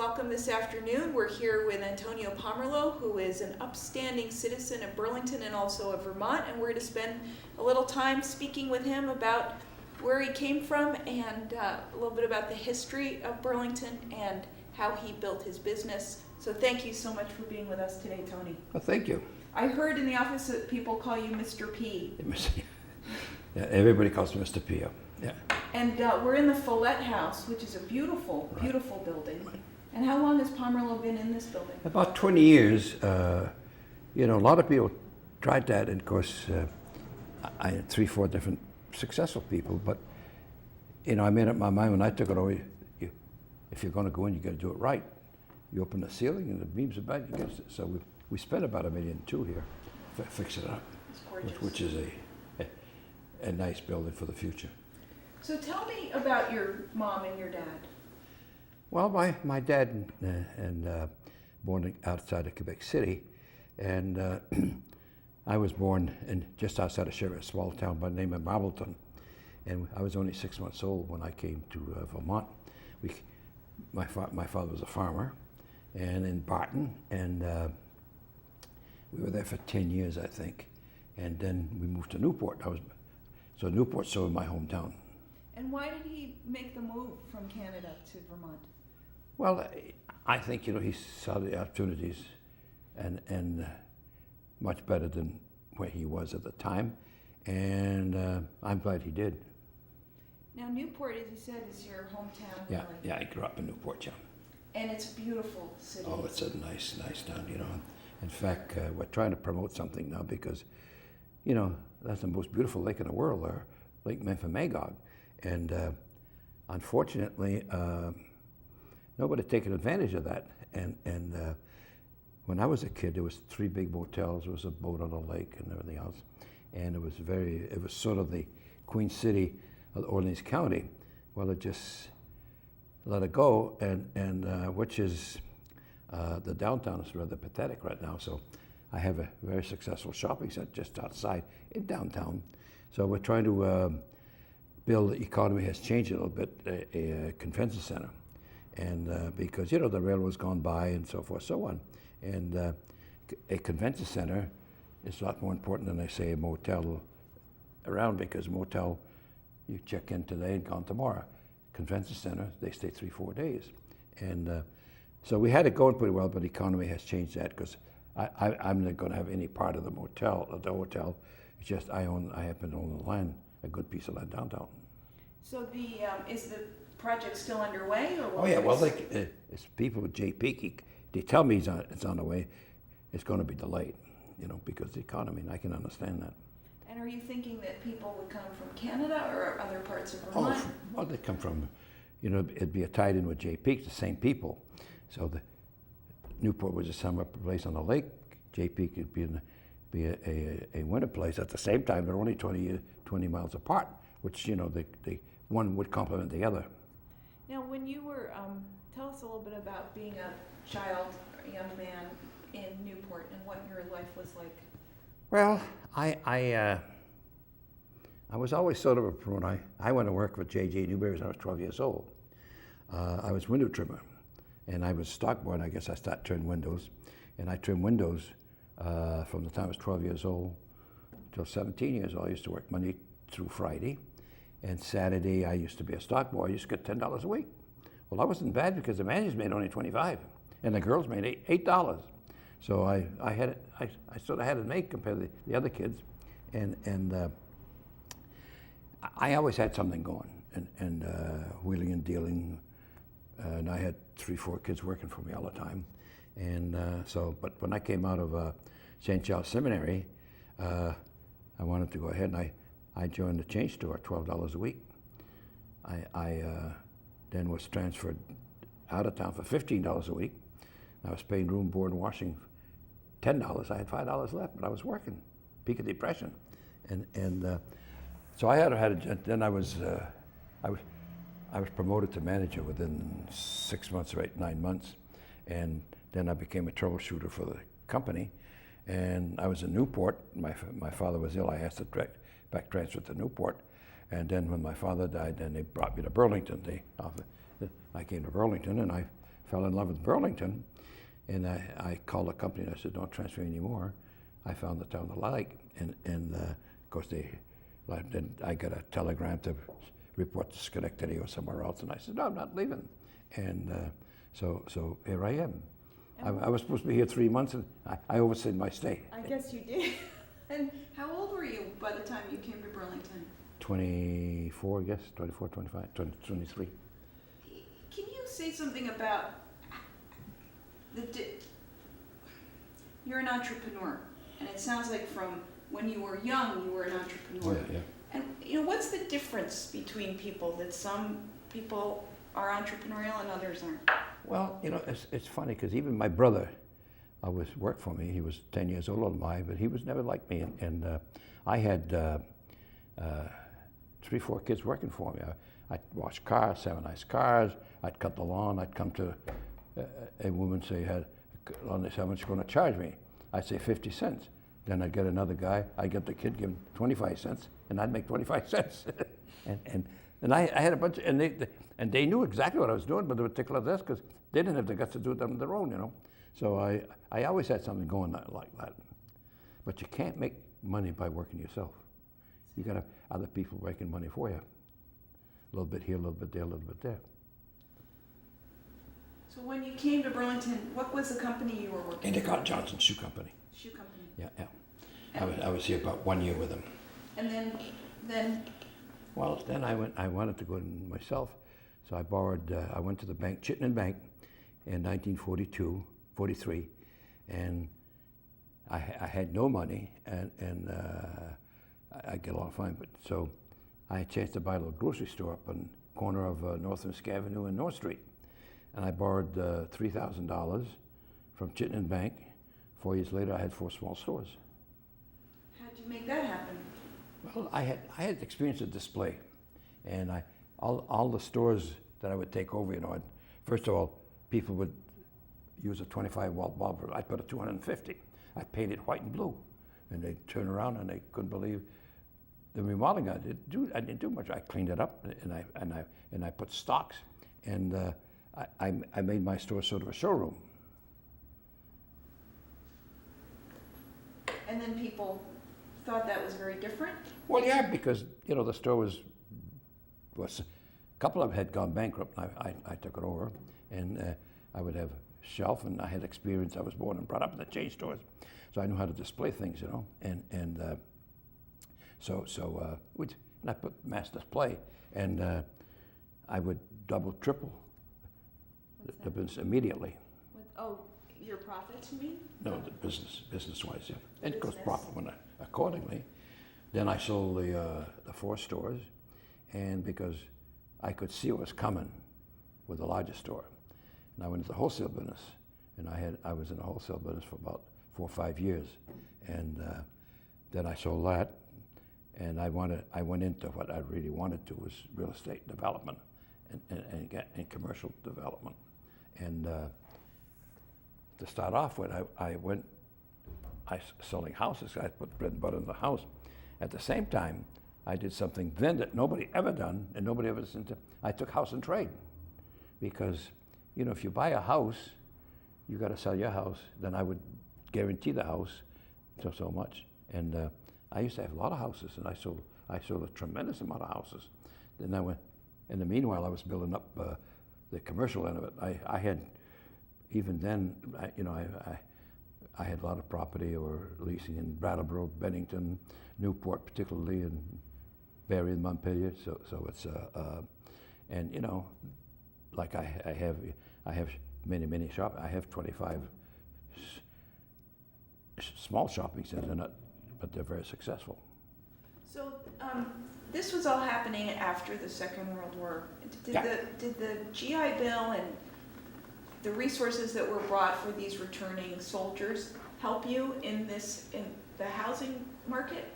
welcome this afternoon. We're here with Tony Pomerleau, who is an upstanding citizen of Burlington and also of Vermont, and we're going to spend a little time speaking with him about where he came from and a little bit about the history of Burlington and how he built his business. So thank you so much for being with us today, Tony. Well, thank you. I heard in the office that people call you Mr. P. Yeah, everybody calls me Mr. P. Yeah. And we're in the Follett House, which is a beautiful, beautiful building. Right. And how long has Pomerleau been in this building? About 20 years. You know, a lot of people tried that, and of course, I had 3, 4 different successful people, but, you know, I made up my mind when I took it over, if you're going to go in, you got to do it right. You open the ceiling and the beams are bad, you get it. So we spent about $1.2 million here, fixing it up. It's gorgeous. Which is a nice building for the future. So tell me about your mom and your dad. Well, my dad born outside of Quebec City, and I was born just outside of Sherwood, a small town by the name of Marbleton, and I was only 6 months old when I came to Vermont. My father was a farmer, and in Barton, and we were there for 10 years, I think, and then we moved to Newport. So Newport's sort of my hometown. And why did he make the move from Canada to Vermont? Well, I think, you know, he saw the opportunities and much better than where he was at the time, and I'm glad he did. Now, Newport, as you said, is your hometown. Yeah, really. yeah, I grew up in Newport, yeah. And it's a beautiful city. Oh, it's a nice town, you know. In fact, we're trying to promote something now because, you know, that's the most beautiful lake in the world, Lake Memphremagog. And unfortunately, nobody taken advantage of that. And when I was a kid, there was 3 big motels, there was a boat on the lake and everything else. And it was sort of the Queen City of Orleans County. Well, it just let it go, and which is, the downtown is rather pathetic right now. So I have a very successful shopping center just outside in downtown. So we're trying to build, the economy has changed a little bit, a convention center. And because, you know, the railroad's gone by and so forth, so on. And a convention center is a lot more important than, they say, a motel around, because a motel, you check in today and gone tomorrow. Convention center, they stay 3, 4 days. And so we had it going pretty well, but the economy has changed that, because I'm not going to have any part of the motel, of the hotel. It's just I happen to own the land, a good piece of land downtown. So is the project still underway, or what? Oh yeah, well, it's people with JP, they tell me it's on the way. It's going to be delayed, you know, because the economy, and I can understand that. And are you thinking that people would come from Canada or other parts of Vermont? Oh, well, they come from, you know, it'd be tied in with JP, the same people. So the Newport was a summer place on the lake. JP could be a winter place. At the same time, they're only 20 miles apart, which, you know, the one would complement the other. Now, when you were, tell us a little bit about being a child, a young man in Newport, and what your life was like. Well, I was always sort of a prune. I went to work with J.J. Newberry when I was 12 years old. I was window trimmer, and I was stock boy. I guess I started trimming windows, and I trimmed windows from the time I was 12 years old till 17 years old. I used to work Monday through Friday, and Saturday I used to be a stock boy. I used to get $10 a week. Well, that wasn't bad, because the managers made only $25, and the girls made $8. So I sort of had it made compared to the other kids, and I always had something going, and wheeling and dealing, and I had 3, 4 kids working for me all the time, and but when I came out of St. Charles Seminary, I wanted to go ahead, and I joined the chain store at $12 a week. I then was transferred out of town for $15 a week. I was paying room, board, and washing $10. I had $5 left, but I was working, peak of depression, and so I then I was promoted to manager within 6 months or 9 months, and then I became a troubleshooter for the company, and I was in Newport. My father was ill. I asked to back transfer to Newport, and then when my father died, then they brought me to Burlington. I came to Burlington, and I fell in love with Burlington, and I called the company and I said, don't transfer anymore. I found the town I like, and of course then I got a telegram to report to Schenectady or somewhere else, and I said, no, I'm not leaving. And so here I am. I was supposed to be here 3 months, and I overstayed my stay. I guess you did. And how old were you by the time you came to Burlington? 24, I guess, 24, 25, 23. Can you say something about you're an entrepreneur, and it sounds like from when you were young, you were an entrepreneur. Oh, yeah. And what's the difference between people, that some people are entrepreneurial and others aren't? Well, it's funny because even my brother worked for me. He was 10 years older than I, but he was never like me. And I had 3, 4 kids working for me. I'd wash cars, 7 nice cars. I'd cut the lawn. I'd come to a woman say, how much you going to charge me? I'd say 50 cents. Then I'd get another guy. I'd get the kid, give him 25 cents, and I'd make 25 cents. and I had a bunch, and they knew exactly what I was doing, but they would tickle at this because they didn't have the guts to do it on their own, So I always had something going like that. But you can't make money by working yourself. You got to have other people making money for you. A little bit here, a little bit there, a little bit there. So when you came to Burlington, what was the company you were working for? Endicott Johnson Shoe Company. Shoe company. Yeah. I was here about 1 year with them. And then. Well, then I wanted to go in myself, so I went to the bank, Chittenden Bank, in 1942, 43, and I had no money, and I get a lot of fun, but so I had a chance to buy a little grocery store up on the corner of North Fisk Avenue and North Street, and I borrowed $3,000 from Chittenden Bank. 4 years later, I had 4 small stores. How'd you make that happen? Well, I had experience at display, and all the stores that I would take over, first of all, people would use a 25-watt bulb. I'd put a 250. I'd paint it white and blue, and they'd turn around and they couldn't believe the remodeling I didn't do much. I cleaned it up, and I put stocks, and I made my store sort of a showroom. And then people thought that was very different? Well, yeah, because the store was a couple of them had gone bankrupt. And I took it over, and I would have a shelf, and I had experience. I was born and brought up in the chain stores, so I knew how to display things, and so I put mass display, and I would double, triple the business immediately. Your profits, you mean? No, the business-wise, yeah. And of course, profit went accordingly. Then I sold the 4 stores, and because I could see what was coming with the larger store, and I went into the wholesale business, and I was in the wholesale business for about 4 or 5 years, and then I sold that, and I went into what I really wanted to was real estate development and commercial development, and. To start off with, I selling houses. I put bread and butter in the house. At the same time, I did something then that nobody ever done, and nobody ever listened to. I took house and trade, because if you buy a house, you got to sell your house. Then I would guarantee the house so much. And I used to have a lot of houses, and I sold a tremendous amount of houses. Then I went. In the meanwhile, I was building up the commercial end of it. I had. Even then, I had a lot of property or leasing in Brattleboro, Bennington, Newport, particularly, and Barrie and Montpelier. So it's and like I have many shop. I have 25 small shopping centers, but they're very successful. So this was all happening after the Second World War. Did the GI Bill and the resources that were brought for these returning soldiers help you in the housing market?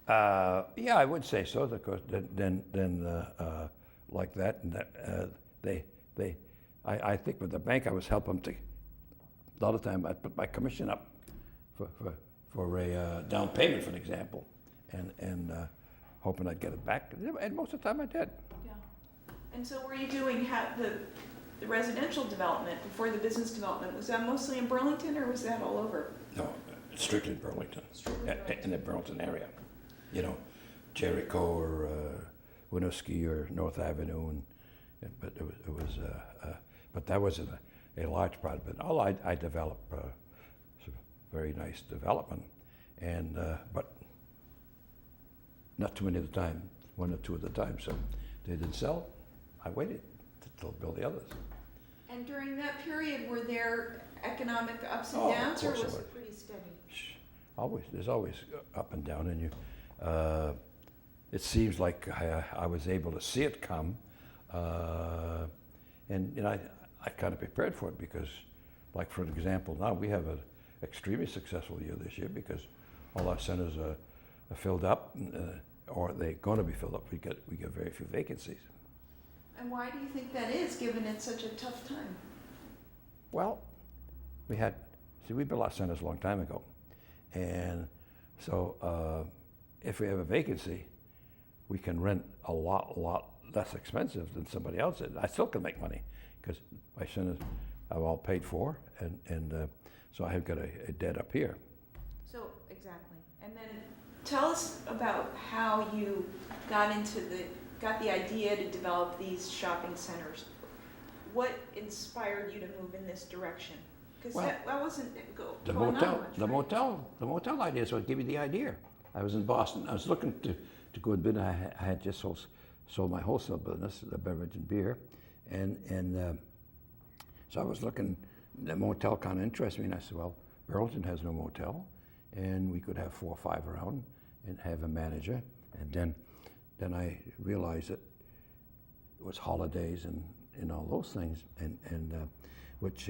Yeah, I would say so. Because then like that, and I think with the bank I was helping them a lot of time I put my commission up for a down payment, for an example, and hoping I'd get it back. And most of the time I did. Yeah. And so were you doing the residential development before the business development, was that mostly in Burlington or was that all over? No, strictly Burlington, Strictly Burlington. in the Burlington area. You know, Jericho or Winooski or North Avenue, but but that wasn't a large part. But all I developed some very nice development, and but not too many at a time, one or two at a time. So they didn't sell. I waited to build the others. And during that period, were there economic ups and Oh, of downs, or course was there it pretty steady? Always, there's always up and down, and it seems like I was able to see it come, and I kind of prepared for it because, like for example, now we have an extremely successful year this year because all our centers are filled up, or they're going to be filled up. We get very few vacancies. And why do you think that is, given it's such a tough time? Well, we built our centers a long time ago, and so if we have a vacancy, we can rent a lot less expensive than somebody else is. I still can make money because my centers are all paid for, and so I have got a debt up here. So, exactly. And then tell us about how you got the idea to develop these shopping centers. What inspired you to move in this direction? Because Well, that wasn't The going on motel, much, the right? motel idea is what gave me the idea. I was in Boston. I was looking to go and bid. I had just sold my wholesale business, the beverage and beer, and so I was looking. The motel kind of interested me, and I said, well, Burlington has no motel, and we could have 4 or 5 around and have a manager. And then I realized that it was holidays and all those things, and which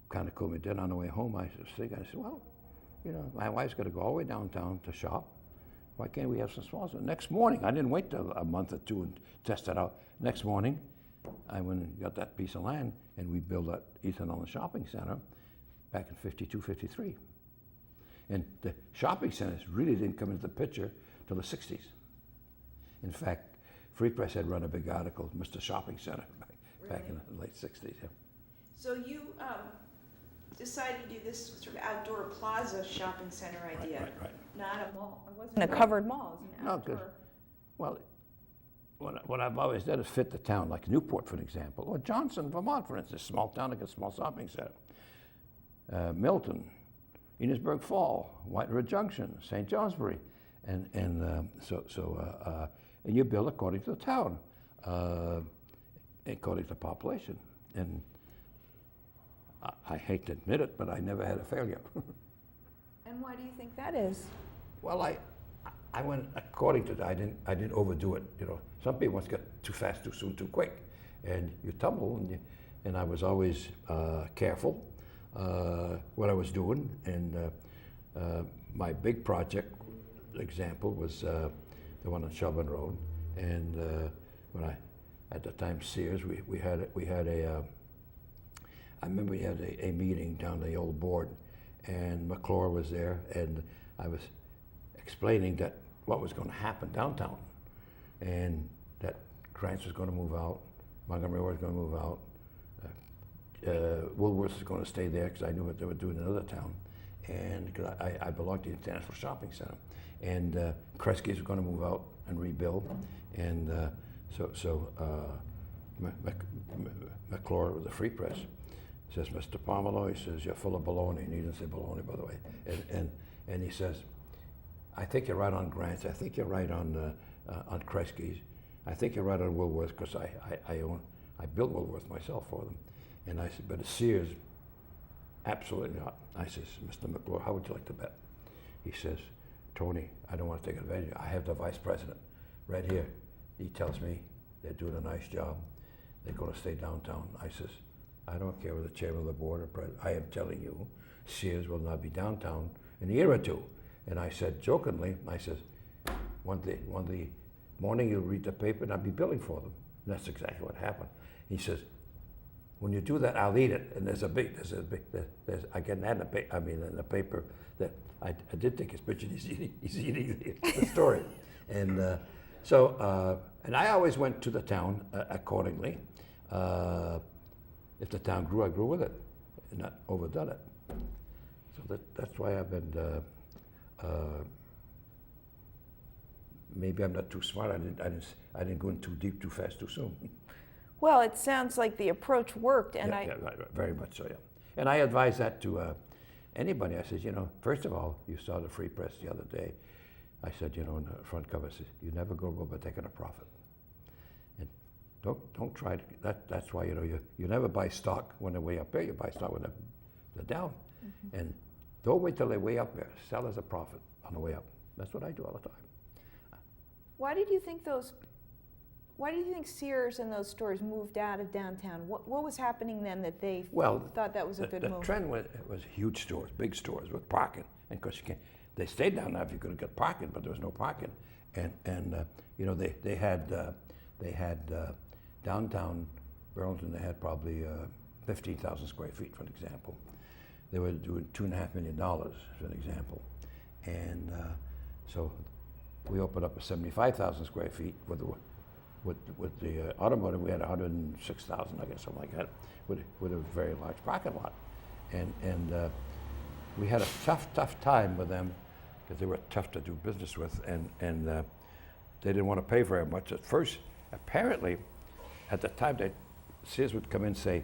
kind of cooled me. Then on the way home, I was thinking, I said, well, you know, my wife's got to go all the way downtown to shop. Why can't we have some small stuff? Next morning, I didn't wait till a month or two and test it out. Next morning, I went and got that piece of land, and we built that Ethan Allen Shopping Center back in 52, 53. And the shopping centers really didn't come into the picture till the 60s. In fact, Free Press had run a big article, Mr. Shopping Center, back in the late 60s. Yeah. So you decided to do this sort of outdoor plaza shopping center idea, Right. not a mall. It wasn't a covered mall. It was an No, outdoor. 'cause, well, what I've always done is fit the town, like Newport, for example, or Johnson, Vermont, for instance, small town like a small shopping center. Milton, Enosburg Fall, White River Junction, St. Johnsbury, and you build according to the town, according to the population. And I hate to admit it, but I never had a failure. And why do you think that is? Well, I went according to that. I didn't overdo it. You know, some people once get too fast, too soon, too quick, and you tumble. And I was always careful what I was doing. And my big project example was the one on Shelburne Road. And when at the time Sears, we had a. I remember we had a meeting down the old board, and McClure was there, and I was explaining that what was going to happen downtown, and that Grants was going to move out, Montgomery was going to move out, Woolworths was going to stay there because I knew what they were doing in another town, and because I belonged to the International Shopping Center, and Kresge's was going to move out and rebuild, and McClure with the Free Press says, Mr. Pomerleau, he says, you're full of baloney. And he didn't say baloney, by the way. And he says, I think you're right on Grants. I think you're right on Kresge's. I think you're right on Woolworth because I built Woolworth myself for them. And I said, but at Sears, absolutely not. I says, Mr. McClure, how would you like to bet? He says, Tony, I don't want to take advantage. I have the vice president right here. He tells me they're doing a nice job. They're going to stay downtown. I says, I don't care whether the chairman of the board or president. I am telling you, Sears will not be downtown in a year or two. And I said jokingly, I says, one day morning you'll read the paper and I'll be billing for them. And that's exactly what happened. He says, when you do that, I'll eat it. And I get that in the paper that I did take his picture. He's eating the story, and And I always went to the town accordingly. If the town grew, I grew with it, and not overdone it. So that's why I've been. Maybe I'm not too smart. I didn't go in too deep, too fast, too soon. Well, it sounds like the approach worked, and Yeah, right, very much so. Yeah, and I advise that to anybody. I said, first of all, you saw the Free Press the other day. I said, in the front cover, I said, you never go by taking a profit. And don't try to, that's why, you never buy stock when they're way up there, you buy stock when they're down. Mm-hmm. And don't wait till they're way up there, sell as a profit on the way up. That's what I do all the time. Why did you think Sears and those stores moved out of downtown? What was happening then that they thought that was a good move? The trend was huge stores, big stores with parking. And of course they stayed down there if you could get parking, but there was no parking. And they had downtown Burlington, they had probably 15,000 square feet, for an example. They were doing $2.5 million, for an example. And so we opened up a 75,000 square feet with the automotive. We had 106,000, I guess, something like that, with a very large parking lot. And we had a tough time with them because they were tough to do business with, and they didn't want to pay very much at first. Apparently, at the time, Sears would come in and say,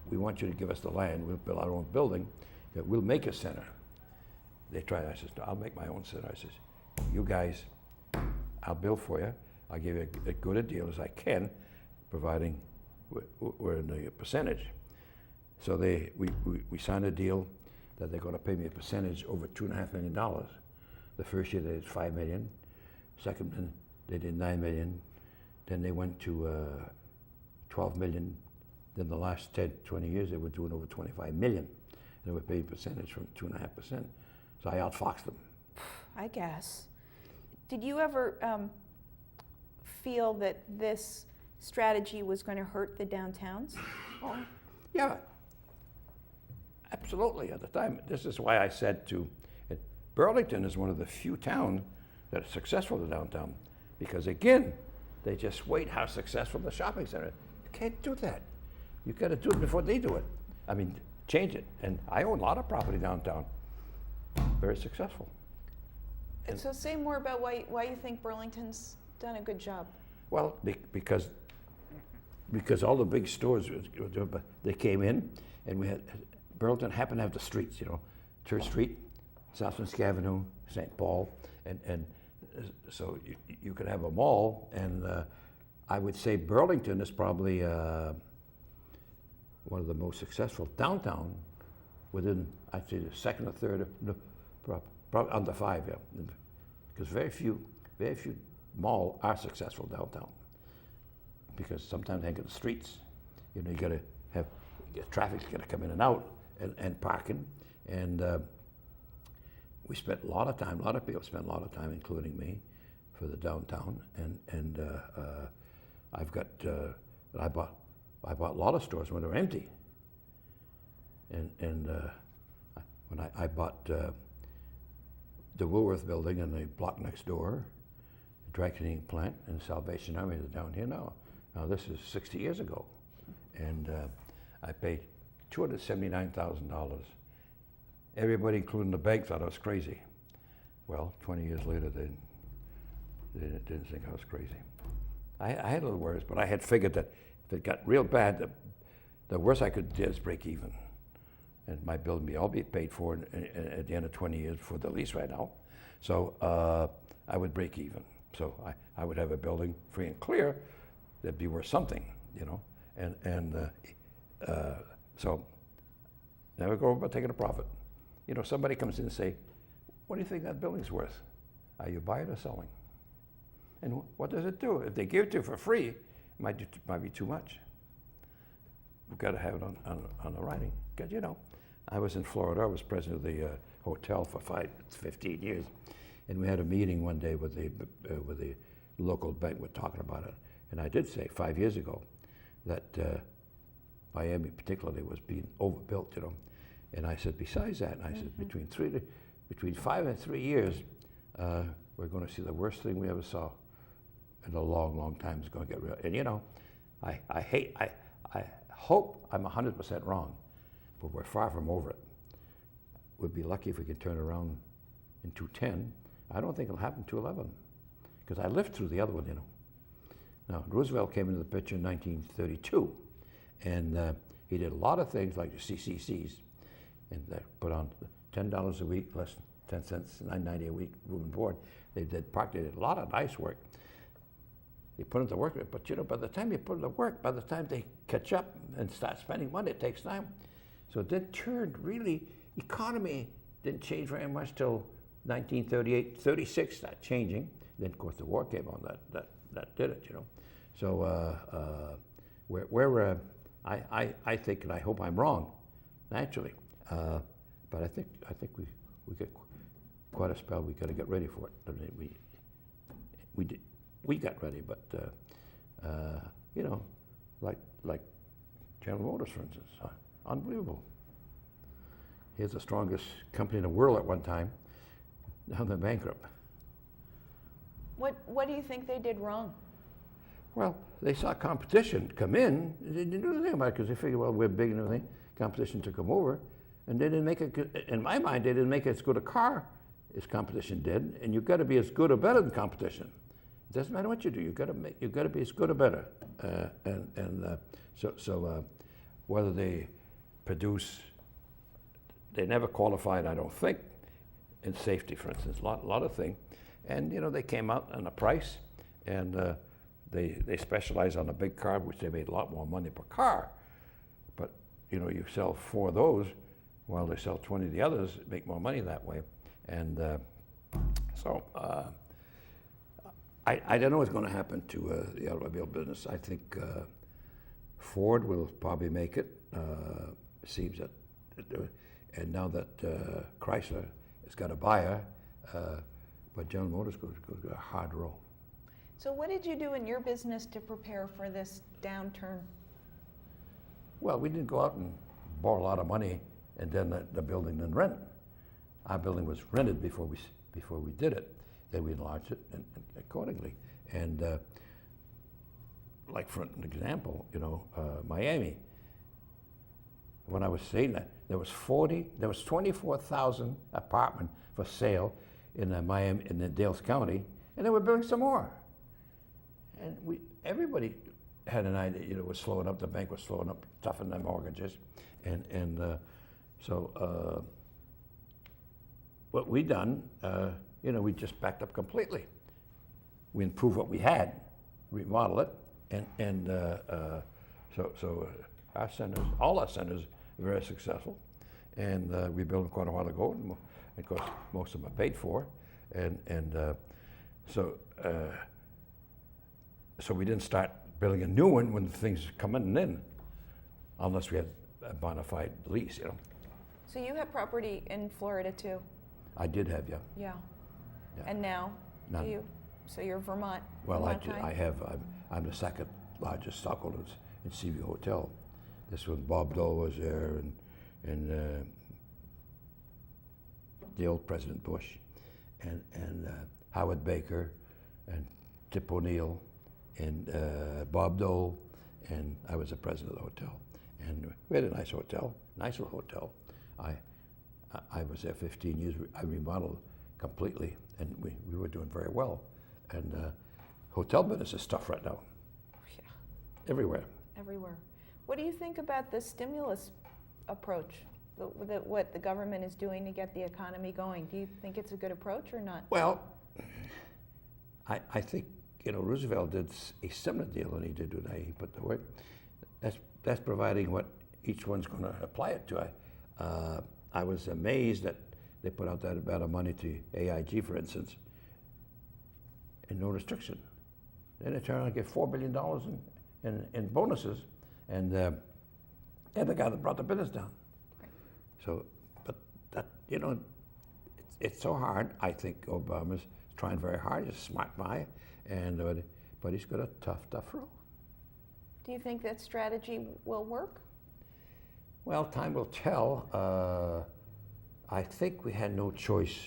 we want you to give us the land, we'll build our own building, that we'll make a center. They tried. I said, no, I'll make my own center. I said, you guys, I'll build for you. I'll give you as good a deal as I can, providing we're in the percentage. So we signed a deal that they're going to pay me a percentage over $2.5 million. The first year they did $5 million. Second, they did $9 million. Then they went to $12 million. Then the last 10, 20 years they were doing over $25 million. They were paying percentage from 2.5%. So I outfoxed them. I guess. Did you ever feel that this strategy was going to hurt the downtowns? Oh, yeah, absolutely. At the time, this is why I said Burlington is one of the few towns that are successful in downtown, because again, they just wait how successful the shopping center is. You can't do that. You got to do it before they do it. I mean, change it. And I own a lot of property downtown. Very successful. And so say more about why you think Burlington's done a good job. Well, because all the big stores, they came in, and we had, Burlington happened to have the streets, Church Street, South Windsor Avenue, St. Paul, and so you could have a mall, and I would say Burlington is probably one of the most successful downtown within, I'd say, the second or third, probably under 5, yeah, because very few malls are successful downtown, because sometimes they get the streets, you got to have traffic's got to come in and out, and parking, and we spent a lot of people spent a lot of time, including me, for the downtown, and I bought a lot of stores when they were empty, and when I bought the Woolworth building and the block next door, the dry cleaning plant, and Salvation Army is down here now. Now this is 60 years ago, and I paid $279,000. Everybody, including the bank, thought I was crazy. Well, 20 years later, they didn't think I was crazy. I had little worries, but I had figured that if it got real bad, the worst I could do is break even. And my building will all be paid for at the end of 20 years for the lease right now. So I would break even. So I would have a building free and clear that'd be worth something, so never go about taking a profit. Somebody comes in and say, what do you think that building's worth? Are you buying or selling? And what does it do? If they give it to you for free, it might be too much. We've got to have it on the writing. Because, I was in Florida. I was president of the hotel for 15 years. And we had a meeting one day with the local bank. We're talking about it. And I did say 5 years ago that Miami particularly was being overbuilt, And I said, besides that, and I said, between 5 and 3 years, we're going to see the worst thing we ever saw in a long, long time. Is going to get real. And you know, I hope I'm 100% wrong, but we're far from over it. We'd be lucky if we could turn around in 210. I don't think it'll happen 211, because I lived through the other one, you know. Now, Roosevelt came into the picture in 1932, and he did a lot of things like the CCCs, and put on $10 a week, less than 10 cents, $9.90 a week, room and board. They did a lot of nice work. They put it to work, but you know, by the time you put it to work, by the time they catch up and start spending money, it takes time. So it didn't turn really, economy didn't change very much till 1938, 36 started changing. Then of course the war came on, that did it, you know. So I think, and I hope I'm wrong, naturally, but I think we get quite a spell. We got to get ready for it. I mean, we got ready, but you know, like General Motors, for instance, unbelievable. Here's the strongest company in the world at one time. Now they're bankrupt. What do you think they did wrong? Well, they saw competition come in. They didn't do anything about it because they figured, well, we're big and everything. Competition took them over, and they didn't make it. In my mind, they didn't make as good a car as competition did. And you've got to be as good or better than competition. It doesn't matter what you do. You've got to be as good or better. So whether they produce, they never qualified, I don't think, in safety, for instance, a lot of things. And you know, they came out on a price, and they specialized on a big car, which they made a lot more money per car. But you know, you sell 4 of those, while they sell 20 of the others, make more money that way. And so I don't know what's going to happen to the automobile business. I think Ford will probably make it. Seems that, and now that Chrysler has got a buyer, but General Motors goes a hard road. So what did you do in your business to prepare for this downturn? Well, we didn't go out and borrow a lot of money and then the building didn't rent. Our building was rented before we did it. Then we enlarged it and accordingly. And like for an example, you know, Miami. When I was saying that, there was 24,000 apartments for sale in Miami, in the Dales County, and they were building some more. And everybody had an idea, you know, it was slowing up. The bank was slowing up, toughening their mortgages, and so what we done, you know, we just backed up completely. We improved what we had, remodeled it, and so our centers, all our centers, are very successful, and we built them quite a while ago, and of course most of them are paid for, and so we didn't start building a new one when things coming in, unless we had a bona fide lease, you know. So you have property in Florida too? I did have, yeah. Yeah. Yeah. And now, None. do you? So you're Vermont. Well, Vermont I'm the second largest stockholder in Seaview Hotel. This when Bob Dole was there, and the old President Bush, and Howard Baker, and Tip O'Neill, and Bob Dole, and I was the president of the hotel. And we had a nice hotel, nice little hotel. I was there 15 years. I remodeled completely, and we were doing very well. And hotel business is tough right now. Yeah. Everywhere. Everywhere. What do you think about the stimulus approach, what the government is doing to get the economy going? Do you think it's a good approach or not? Well, I think, you know, Roosevelt did a similar deal than he did when he put the work. That's providing what each one's going to apply it to. I was amazed that they put out that amount of money to AIG, for instance, and no restriction. Then they turned around and get $4 billion in bonuses, and they're the guy that brought the business down. Right. So, but that, you know, it's so hard. I think Obama's trying very hard. He's a smart guy, and but he's got a tough road. Do you think that strategy will work? Well, time will tell. I think we had no choice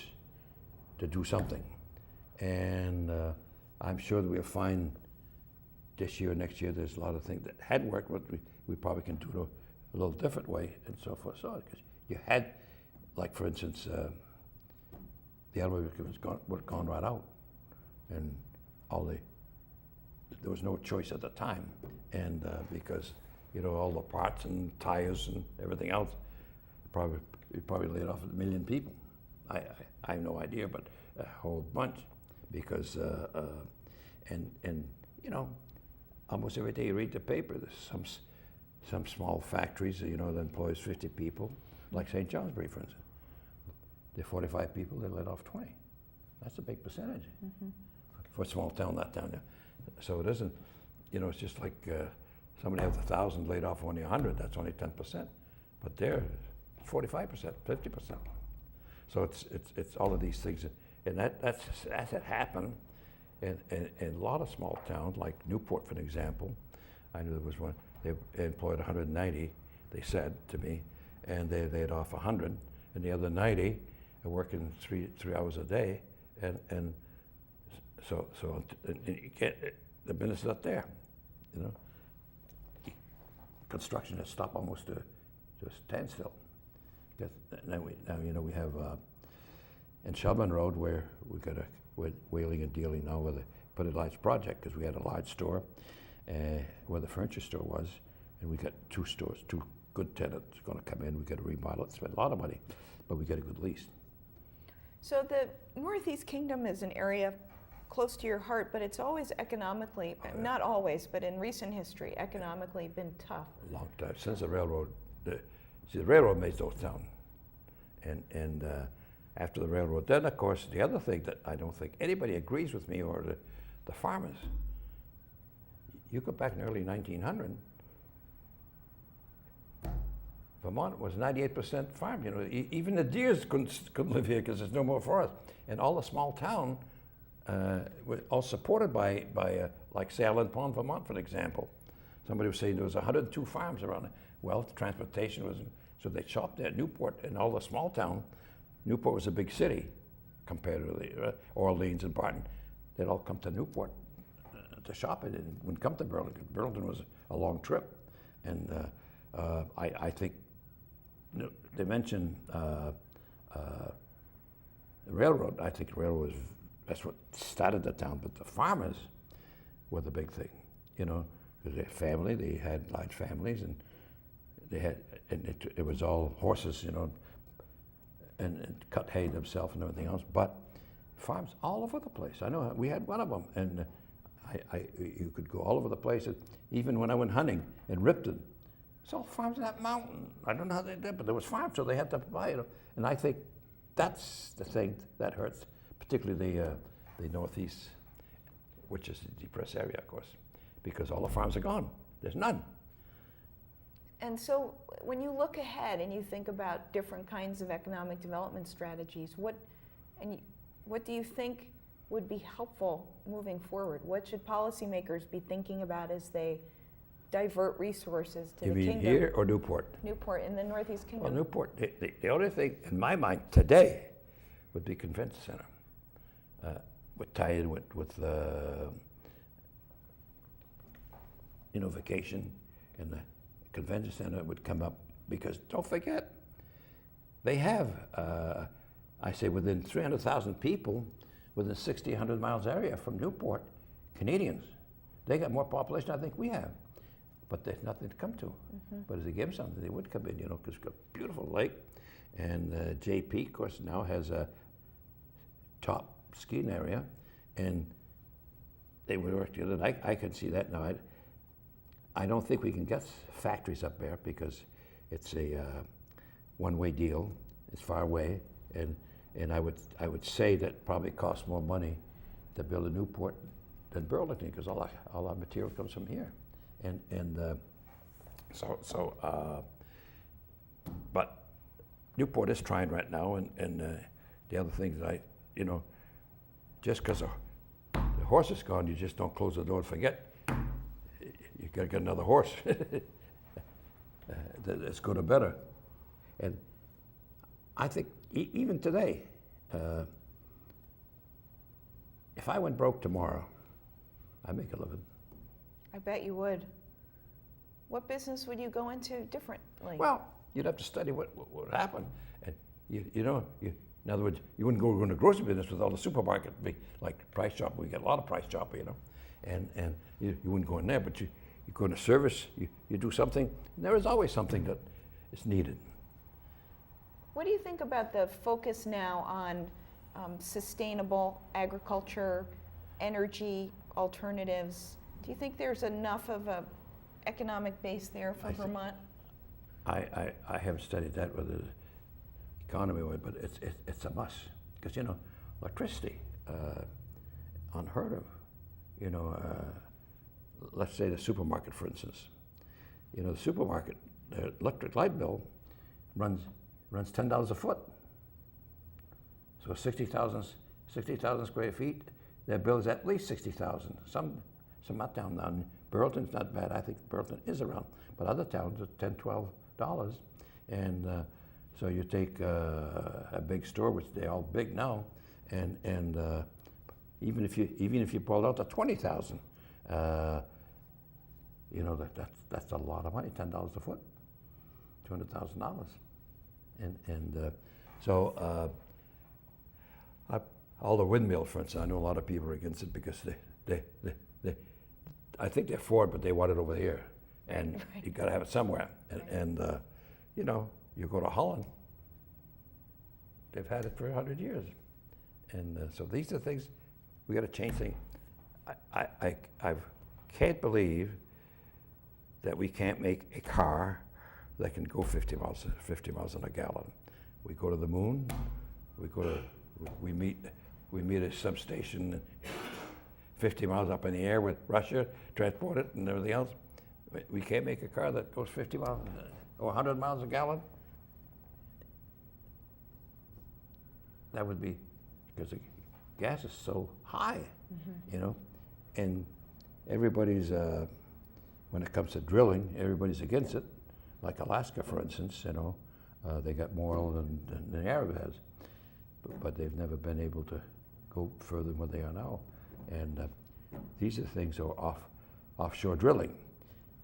to do something, and I'm sure that we'll find this year, next year, there's a lot of things that had worked, but we probably can do it a little different way and so forth. So, because you had, like for instance, the elevator would have gone right out, and there was no choice at the time, and because all the parts and tires and everything else, it probably laid off 1 million people. I have no idea, but a whole bunch, because and almost every day you read the paper, there's some small factories that employs 50 people, like St. Johnsbury, for instance. They're 45 people, they let off 20. That's a big percentage for a small town, that town. Yeah. So it isn't, it's just like somebody has 1,000 laid off only 100, that's only 10%. But they're 45%, 50%. So it's all of these things, and that's had happened in a lot of small towns, like Newport, for example. I knew there was one, they employed 190, they said to me, and they laid off 100, and the other 90 are working three hours a day, and so you can't, the business is not there, Construction has stopped almost to a standstill. Now we have in Shelburne Road, where we're wheeling and dealing now with a pretty large project, because we had a large store where the furniture store was, and we got 2 stores, 2 good tenants going to come in. We got to remodel it, spend a lot of money, but we get a good lease. So the Northeast Kingdom is an area close to your heart, but it's always economically, not always, but in recent history, economically been tough. A long time, since the railroad. The railroad made those towns, and after the railroad, then of course the other thing that I don't think anybody agrees with me, or the farmers. You go back in the early 1900s, Vermont was 98% farm. Even the deers couldn't live here because there's no more forest, and all the small town were all supported by like say Allen Pond, Vermont, for example. Somebody was saying there was 102 farms around it. Well, transportation was, so they shopped there at Newport, and all the small town. Newport was a big city compared to the Orleans and Barton. They'd all come to Newport to shop it, and wouldn't come to Burlington. Burlington was a long trip, and I think they mentioned the railroad. I think the railroad that's what started the town, but the farmers were the big thing, because they had family, they had large families, and they had, and it was all horses, and cut hay themselves and everything else, but farms all over the place. I know we had one of them, and you could go all over the place. Even when I went hunting in Ripton, it's all farms in that mountain. I don't know how they did, but there was farms, so they had to buy it. And I think that's the thing that hurts, particularly the Northeast, which is a depressed area, of course, because all the farms are gone. There's none. And so when you look ahead and you think about different kinds of economic development strategies, what do you think would be helpful moving forward? What should policymakers be thinking about as they divert resources to the kingdom? You mean here or Newport? Newport, in the Northeast Kingdom. Well, Newport, the only thing in my mind today would be convention center. Would tie in with vacation, and the convention center would come up, because don't forget, they have, I say within 300,000 people, within 60, 100 miles area from Newport, Canadians. They got more population than I think we have, but there's nothing to come to. Mm-hmm. But if they give them something, they would come in, because it's got a beautiful lake, and JP, of course, now has a top skiing area, and they would work together. And I can see that now. I don't think we can get factories up there, because it's a one-way deal. It's far away, and I would say that probably costs more money to build a Newport than Burlington, because all our material comes from here, but Newport is trying right now, and the other things that just because the horse is gone, you just don't close the door and forget. You got to get another horse. That's good or better. And I think even today, if I went broke tomorrow, I'd make a living. I bet you would. What business would you go into differently? Well, you'd have to study what would happen. And in other words, you wouldn't go into grocery business with all the supermarket, like Price Chopper. We get a lot of Price Chopper, and you wouldn't go in there, but you go into service, you do something, and there is always something that is needed. What do you think about the focus now on sustainable agriculture, energy alternatives? Do you think there's enough of a economic base there for Vermont? I haven't studied that with the economy, but it's a must, because electricity, unheard of. Let's say the supermarket, for instance. The supermarket, the electric light bill runs $10 a foot. So 60,000 square feet, their bill is at least 60,000. Some not down now. Burlington's not bad. I think Burlington is around, but other towns are $10, $12. And so you take a big store, which they're all big now, and even if you pulled out to 20,000, that's a lot of money. $10 a foot, $200,000, and so all the windmill, for instance. I know a lot of people are against it because they I think they're for it, but they want it over here, and right. You got to have it somewhere. And you go to Holland, they've had it for 100 years, and so these are things we got to change things. I can't believe that we can't make a car that can go 50 miles on a gallon. We go to the moon. We meet a substation 50 miles up in the air with Russia, transport it and everything else. We can't make a car that goes 50 miles or 100 miles a gallon. That would be because the gas is so high, and everybody's, when it comes to drilling, everybody's against it. Like Alaska, for instance, they got more oil than the Arab has, but they've never been able to go further than what they are now. And these are things that are offshore drilling.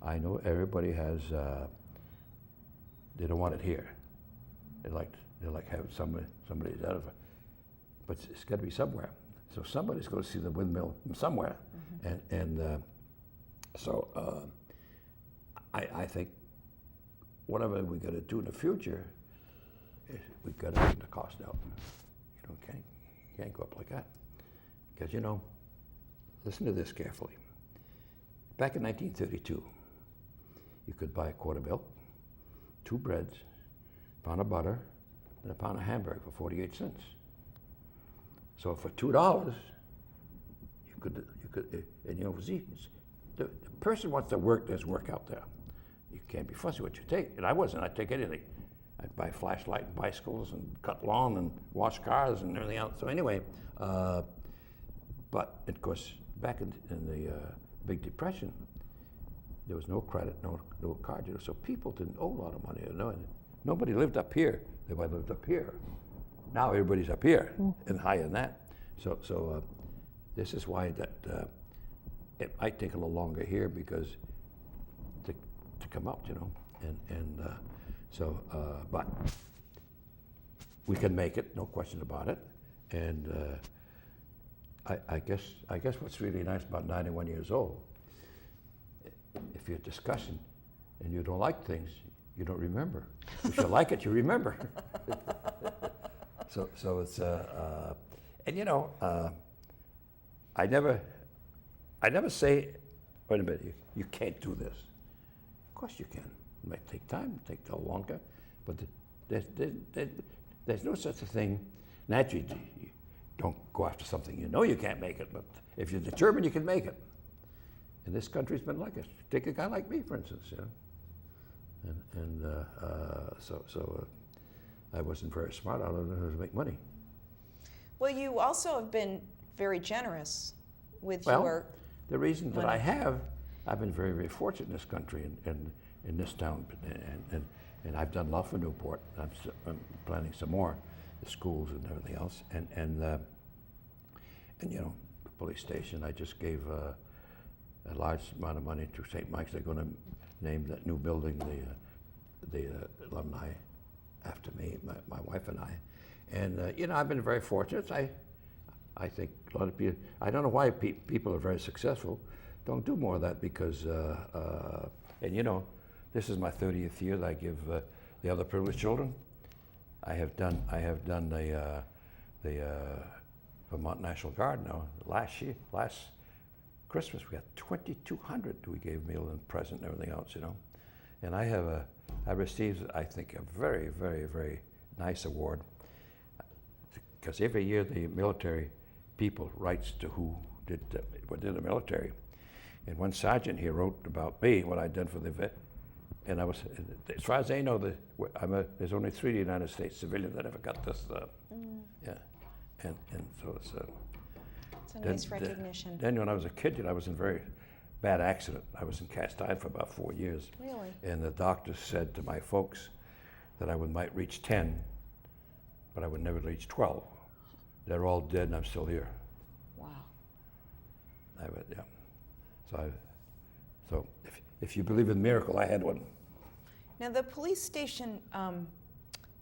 I know everybody has, they don't want it here. They like having somebody's out of it, but it's got to be somewhere. So somebody's going to see the windmill somewhere, so I think whatever we got to do in the future, we've got to bring the cost out. Can't go up like that, because listen to this carefully. Back in 1932, you could buy a quart of milk, 2 breads, a pound of butter, and a pound of hamburger for 48 cents. So for $2, you could, the person wants to work, there's work out there. You can't be fussy what you take. And I wasn't, I'd take anything. I'd buy flashlight and bicycles and cut lawn and wash cars and everything else. So anyway, but of course, back in the Big Depression, there was no credit, no card, so people didn't owe a lot of money. And nobody lived up here. Everybody lived up here. Now everybody's up here and higher than that. So this is why that it might take a little longer here because to come out, but we can make it, no question about it. And I guess what's really nice about 91 years old, if you're discussing and you don't like things, you don't remember. If you like it, you remember. So it's and I never say, wait a minute, you can't do this. Of course you can. It might take time, take a little longer, but there's no such a thing. Naturally, you don't go after something you can't make it, but if you're determined, you can make it. And this country's been like it. Take a guy like me, for instance, so I wasn't very smart. I learned how to make money. Well, you also have been very generous with Well, your the reason that money. I've been very, very fortunate in this country and in this town, and I've done a lot for Newport. I'm planning some more, the schools and everything else, and police station. I just gave a large amount of money to St. Mike's. They're going to name that new building the alumni after me, my wife and I. And you know, I've been very fortunate. I think a lot of people, I don't know why people are very successful, don't do more of that because, and you know, this is my 30th year that I give the other privileged children. I have done the Vermont National Guard now. Last Christmas we got 2,200 we gave meal and present and everything else, you know. And I received, I think, a very, very, very nice award because every year the military people writes to who did the military. And one sergeant here wrote about me, what I'd done for the vet. And I was, as far as they know, there's only 3 in the United States civilians that ever got this. Yeah, and so it's a nice recognition. Then when I was a kid, you know, I was in a very bad accident. I was in cast iron for about 4 years. Really? And the doctor said to my folks that I might reach 10, but I would never reach 12. They're all dead, and I'm still here. Wow. Yeah. So if you believe in miracle, I had one. Now the police station and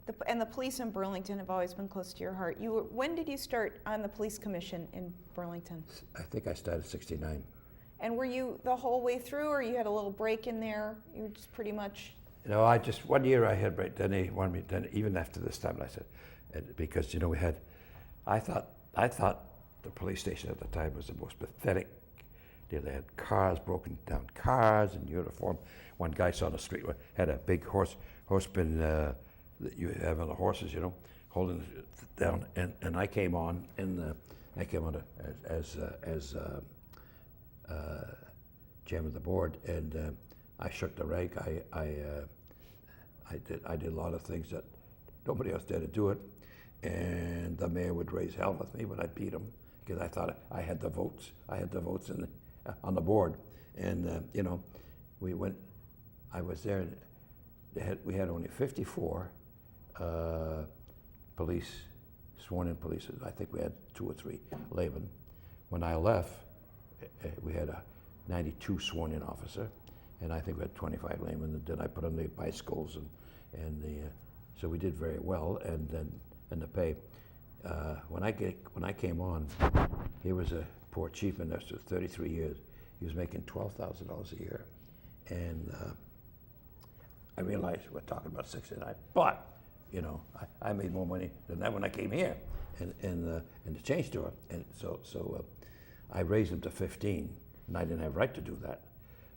the police in Burlington have always been close to your heart. When did you start on the police commission in Burlington? I think I started '69. And were you the whole way through, or you had a little break in there? You were just pretty much. No, I just 1 year I had break. Then they wanted me. Then even after this time, I said, because you know we had. I thought the police station at the time was the most pathetic. They had cars, broken down cars in uniform. One guy saw on the street had a big horse bin that you have on the horses, you know, holding it down. And I came on as chairman of the board, and I shook the rake. I did a lot of things that nobody else dared to do it. And the mayor would raise hell with me, but I'd beat him because I thought I had the votes. I had the votes on the board, and you know, I was there. And we had only 54 police, sworn-in police. I think we had 2 or 3 laymen. When I left, we had a 92 sworn-in officer, and I think we had 25 laymen. And then I put on the bicycles, so we did very well. And then. And the pay. When I came on, he was a poor chief minister, 33 years. He was making $12,000 a year, and I realized we're talking about 69. But you know, I made more money than that when I came here, and the change store. And so I raised him to 15, and I didn't have a right to do that.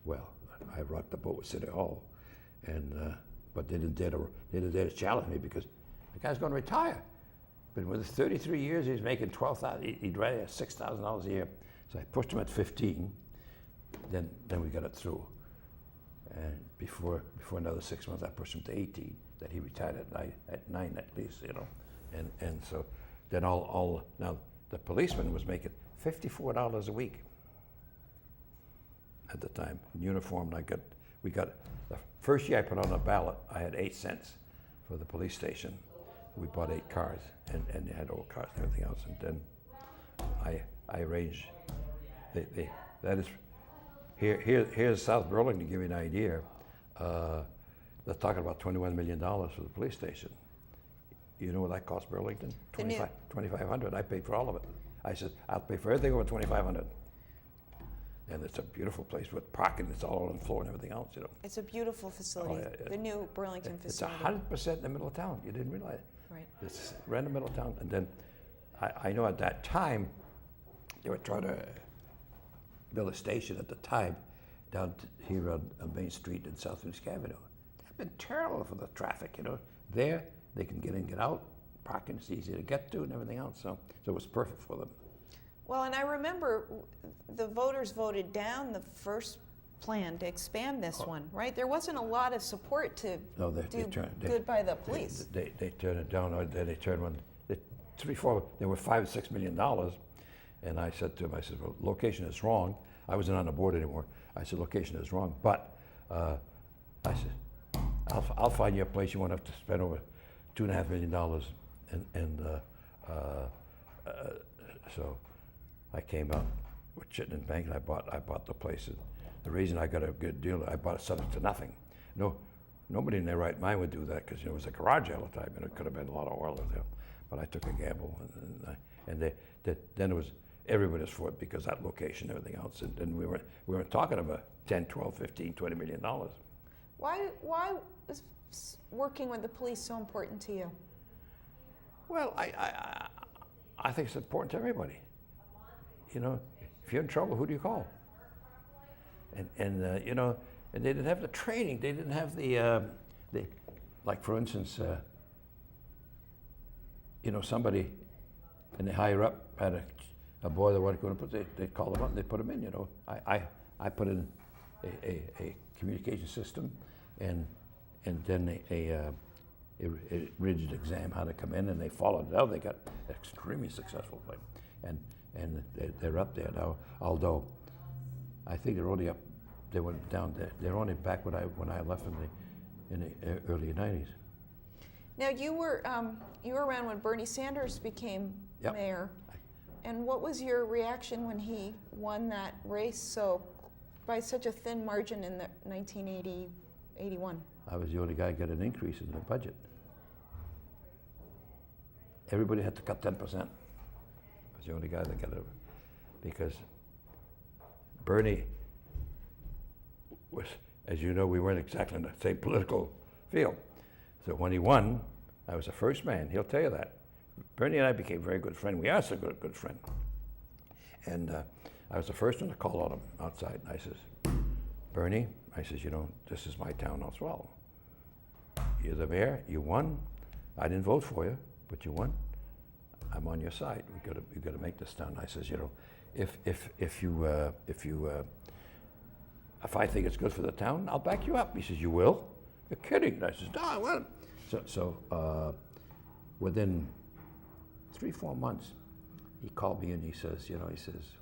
Well, I rocked the boat with City Hall, and but they didn't dare to challenge me because. The guy's going to retire, but with 33 years, he's making $12,000. He'd rather have $6,000 a year. So I pushed him at 15. Then we got it through. And before another 6 months, I pushed him to 18. That he retired at 9 at least, you know. And so then now the policeman was making $54 a week at the time. In uniform, we got the first year I put on the ballot, I had 8 cents for the police station. We bought 8 cars, and they had old cars and everything else. And then I arranged. That is here's South Burlington to give you an idea. They're talking about $21 million for the police station. You know what that cost Burlington? $2,500. I paid for all of it. I said I'll pay for everything over $2,500. And it's a beautiful place with parking. It's all on the floor and everything else, you know. It's a beautiful facility. Oh, yeah. The new Burlington facility. It's 100% in the middle of town. You didn't realize it. Right. It's right in the middle of town. And then I know at that time they were trying to build a station at the time down here on Main Street in South Windsor Avenue. It's been terrible for the traffic, you know. There they can get in, get out. Parking's easy to get to and everything else. So it was perfect for them. Well, and I remember the voters voted down the first plan to expand this one, right? There wasn't a lot of support to do good by the police. They turned it down, or they turned one. There were $5 or $6 million, and I said to him, I said, well, location is wrong. I wasn't on the board anymore. I said, location is wrong, but I said, I'll find you a place you won't have to spend over $2.5 million, so I came out with Chittenden Bank and I bought the place. And the reason I got a good deal, I bought it subject to nothing. Nobody in their right mind would do that because it was a garage all the time and it could have been a lot of oil in there. But I took a gamble and then it was everybody's fault because that location and everything else. And we weren't talking about 10, 12, 15, $20 million. Why was working with the police so important to you? Well, I think it's important to everybody. You know, if you're in trouble, who do you call? And you know, and they didn't have the training. They didn't have the like for instance, you know, somebody and the higher up had a boy that wasn't going to put. They called him up and they put him in. You know, I put in a communication system and then a rigid exam how to come in, and they followed it out. They got extremely successful thing, and they're up there now. Although I think they're only up, they went down there. They're only back when I left in the early '90s. Now you were around when Bernie Sanders became mayor, and what was your reaction when he won that race by such a thin margin in the 1981? I was the only guy who got an increase in the budget. Everybody had to cut 10%. I was the only guy that got it because Bernie was, as you know, we weren't exactly in the same political field. So when he won, I was the first man. He'll tell you that. Bernie and I became very good friends. We are still good friends. And I was the first one to call on him outside. And I says, Bernie, I says, you know, this is my town as well. You're the mayor. You won. I didn't vote for you, but you won. I'm on your side. We got to make this town. I says, you know, if I think it's good for the town, I'll back you up. He says, you will? You're kidding. And I says, no, I won't. So within 3-4 months, he called me and he says, you know,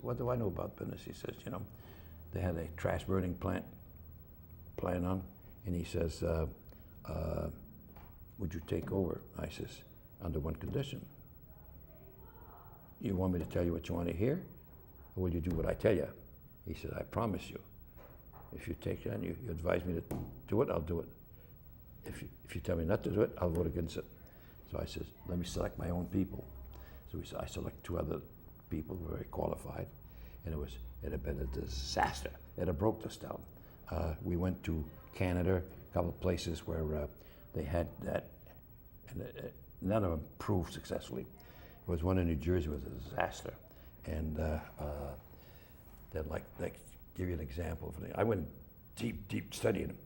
what do I know about business? He says, you know, they had a trash burning plant on, and he says, would you take over? I says, under one condition. You want me to tell you what you want to hear, or will you do what I tell you? He said, I promise you. If you take that and you advise me to do it, I'll do it. If you tell me not to do it, I'll vote against it. So I says, let me select my own people. So I select 2 other people who were very qualified, and it had been a disaster. It had broke this town. We went to Canada, a couple of places where they had that, and none of them proved successfully. There was one in New Jersey, was a disaster, and then like give you an example. I went deep studying them.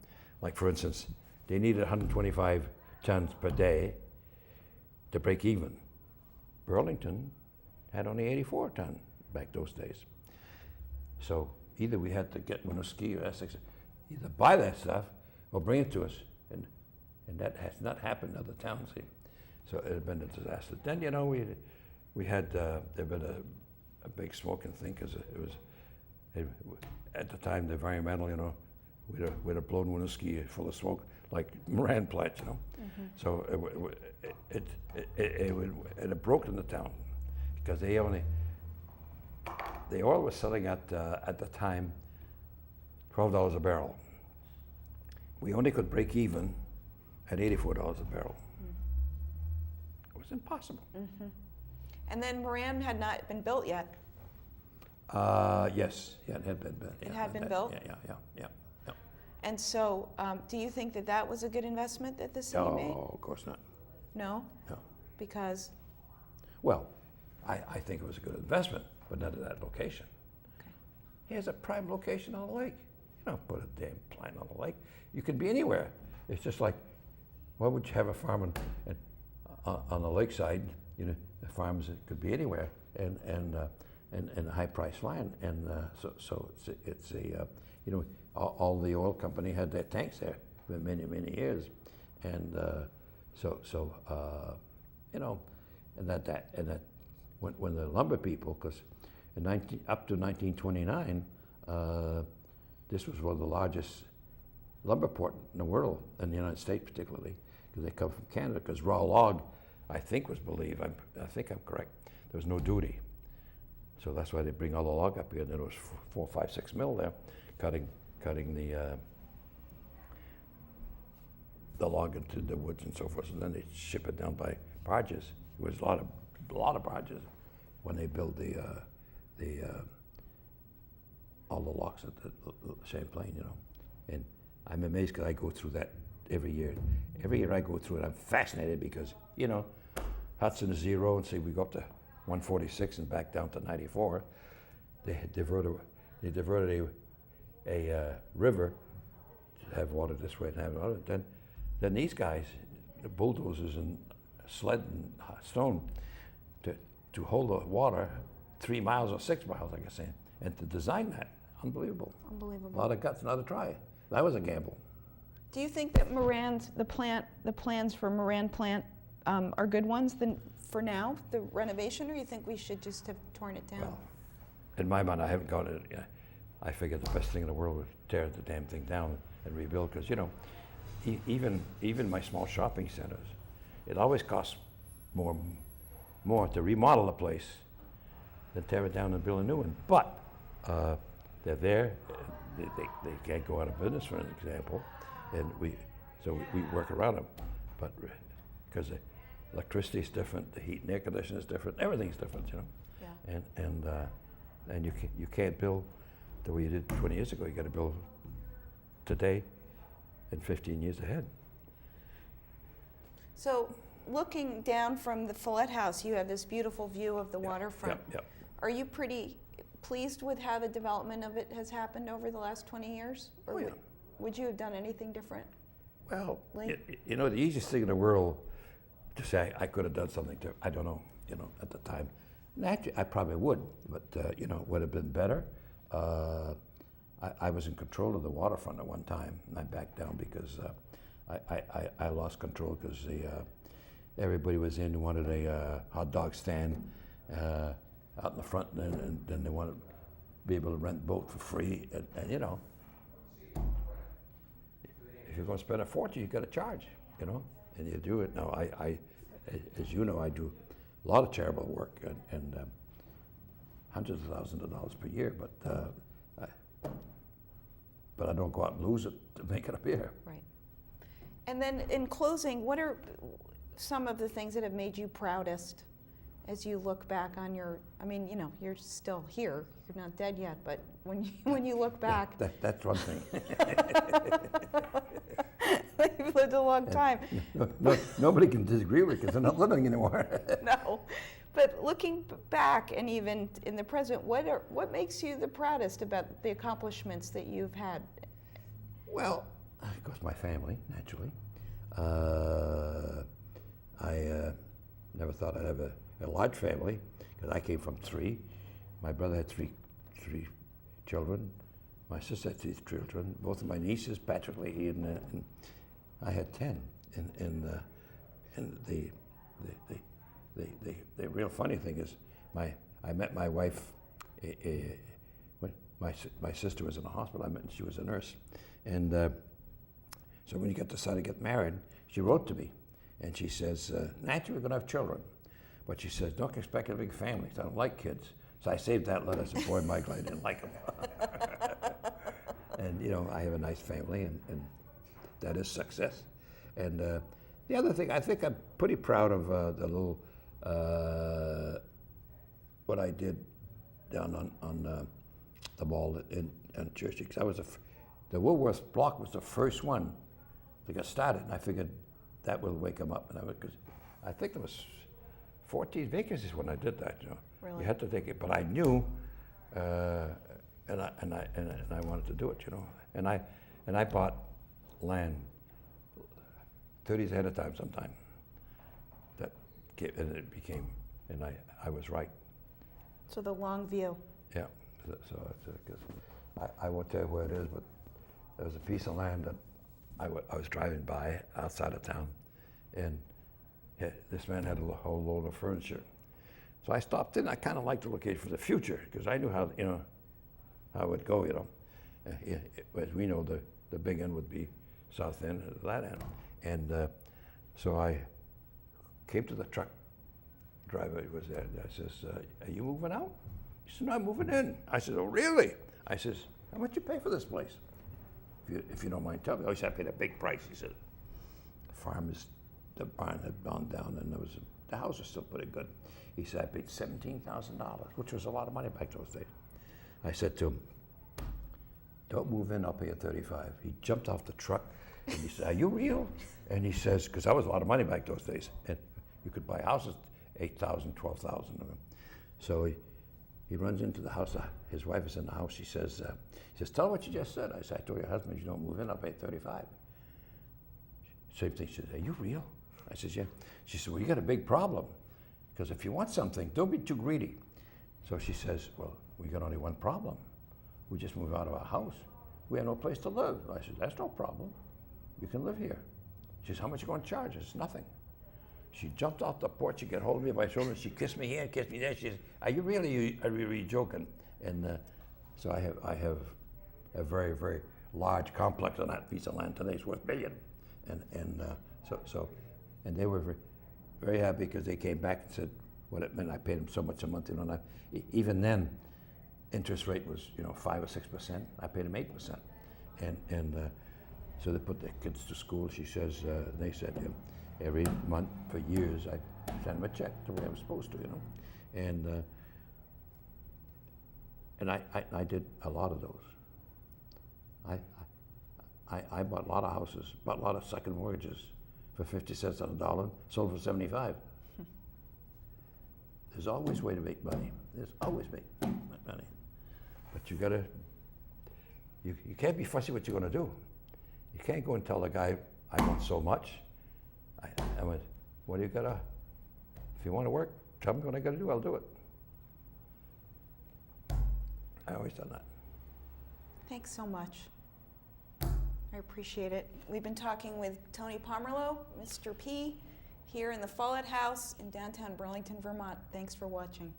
Like for instance, they needed 125 tons per day to break even. Burlington had only 84 tons back those days. So either we had to get Winooski or Essex, either buy that stuff or bring it to us, and that has not happened in other towns. See? So it had been a disaster. Then you know we had there'd been a big smoking thing because at the time the environmental, you know, we'd have blown Winooski full of smoke like Moran plant, you know. Mm-hmm. So it had broken the town because the oil was selling at the time $12 a barrel. We only could break even at $84 a barrel. Mm. It was impossible. Mm-hmm. And then Moran had not been built yet. Yes, yeah, it had been built. It had been built? Yeah. And so, do you think that was a good investment that the city made? No, of course not. No? No. Because? Well, I think it was a good investment, but not at that location. Okay. Here's a prime location on the lake. You don't put a damn plant on the lake. You could be anywhere. It's just like, why would you have a farm on the lakeside? You know, the farms could be anywhere, and a high-priced land, and so it's a you know, all the oil company had their tanks there for many years, and you know, and that when the lumber people, because up to 1929, this was one of the largest lumber port in the world, in the United States particularly, because they come from Canada. Because raw log, I think was believed. I think I'm correct. There was no duty. So that's why they bring all the log up here. And there was 4, 5, 6 mil there, cutting the log into the woods and so forth. And then they ship it down by barges. It was a lot of barges when they build all the locks at the Champlain, you know. And I'm amazed because I go through that every year. Every year I go through it, I'm fascinated because, you know, Hudson is 0 and say we go up to 146 and back down to 94. They diverted a river to have water this way and have water. Then these guys, the bulldozers and sled and stone, to hold the water 3 miles or 6 miles, like I say, and to design that, unbelievable. Unbelievable. A lot of guts, another try. That was a gamble. Do you think that the plans for Moran plant are good ones for now, the renovation, or you think we should just have torn it down? Well, in my mind, I haven't got it. I figured the best thing in the world was tear the damn thing down and rebuild, because, you know, even my small shopping centers, it always costs more to remodel a place than tear it down and build a new one. But they're there. They can't go out of business, for an example, and we work around them. But because the electricity is different, the heat and air conditioning is different, everything's different, you know. Yeah. And you can't build the way you did 20 years ago. You got to build today and 15 years ahead. So, looking down from the Follette House, you have this beautiful view of the waterfront. Yep. Are you pretty pleased with how the development of it has happened over the last 20 years? Or would you have done anything different? Well, you know, the easiest thing in the world to say I could have done something to, I don't know, you know, at the time. Naturally, I probably would, but you know, would have been better. I was in control of the waterfront at one time, and I backed down because I lost control because everybody was in and wanted a hot dog stand out in the front, and then they wanted to be able to rent boat for free, and you know, if you're going to spend a fortune, you've got to charge, you know, and you do it. Now, as you know, I do a lot of charitable work and hundreds of thousands of dollars per year, but I don't go out and lose it to make it up here. Right. And then in closing, what are some of the things that have made you proudest as you look back on your, I mean, you know, you're still here, you're not dead yet, but when you look back. That's one thing. You've lived a long time. Nobody can disagree with it because they're not living anymore. No. But looking back and even in the present, what makes you the proudest about the accomplishments that you've had? Well, of course, my family, naturally. I never thought I'd have a large family because I came from 3. My brother had three children. My sister had 3 children. Both of my nieces, Patrick Leahy, and I had 10. And the real funny thing is, I met my wife when my sister was in the hospital. I met, and she was a nurse, and so when you decide to get married, she wrote to me, and she says, "Naturally, we're going to have children, but she says don't expect a big family. I don't like kids." So I saved that letter. I said, "Boy, Michael, I didn't like them." And you know, I have a nice family, and that is success. And the other thing, I think I'm pretty proud of the little. What I did down on the mall in Church, because I was the Woolworth block was the first one that got started, and I figured that will wake them up. And because I think there was 14 vacancies when I did that. You know, really? You had to take it, but I knew, and I wanted to do it. You know, and I bought land 30 years ahead of time sometime. And it became, and I was right. So the long view. Yeah, so it's because I won't tell you where it is, but there was a piece of land that I was driving by outside of town, and this man had a whole load of furniture. So I stopped in. I kind of liked to locate for the future because I knew how it would go. You know, as we know, the big end would be south end, that end, and so I came to the truck driver who was there, and I says, "Are you moving out?" He said, no, I'm moving in. I said, oh, really? I says, how much you pay for this place? If you don't mind telling me. Oh, he said, I paid a big price. He said, the barn had gone down and the house was still pretty good. He said, I paid $17,000, which was a lot of money back those days. I said to him, don't move in, I'll pay you $35. He jumped off the truck and he said, are you real? And he says, because that was a lot of money back those days. And you could buy houses, $8,000, $12,000. So he runs into the house. His wife is in the house. He says, tell her what you just said. I said, I told your husband, if you don't move in, I'll pay $35. Same thing. She said, are you real? I said, yeah. She said, well, you got a big problem. Because if you want something, don't be too greedy. So she says, well, we got only one problem. We just moved out of our house. We have no place to live. I said, that's no problem. You can live here. She says, how much are you going to charge us? Nothing. She jumped off the porch, she got hold of me by my shoulder, she kissed me here, kissed me there. She says, are you really joking? And so I have a very, very large complex on that piece of land today. It's worth $1 billion. And they were very, very happy because they came back and said what it meant. I paid them so much a month. Even then, interest rate was 5 or 6%. I paid them 8%, and so they put their kids to school. She says they said every month for years I sent them a check the way I was supposed to, and I did a lot of those. I bought a lot of houses, bought a lot of second mortgages for 50 cents on the dollar, sold for 75. There's always a way to make money. There's always money. But you can't be fussy what you're going to do. You can't go and tell the guy, I want so much. I went, what do you got to, if you want to work, tell me what I got to do, I'll do it. I always done that. Thanks so much. I appreciate it. We've been talking with Tony Pomerleau, Mr. P, here in the Follett House in downtown Burlington, Vermont. Thanks for watching.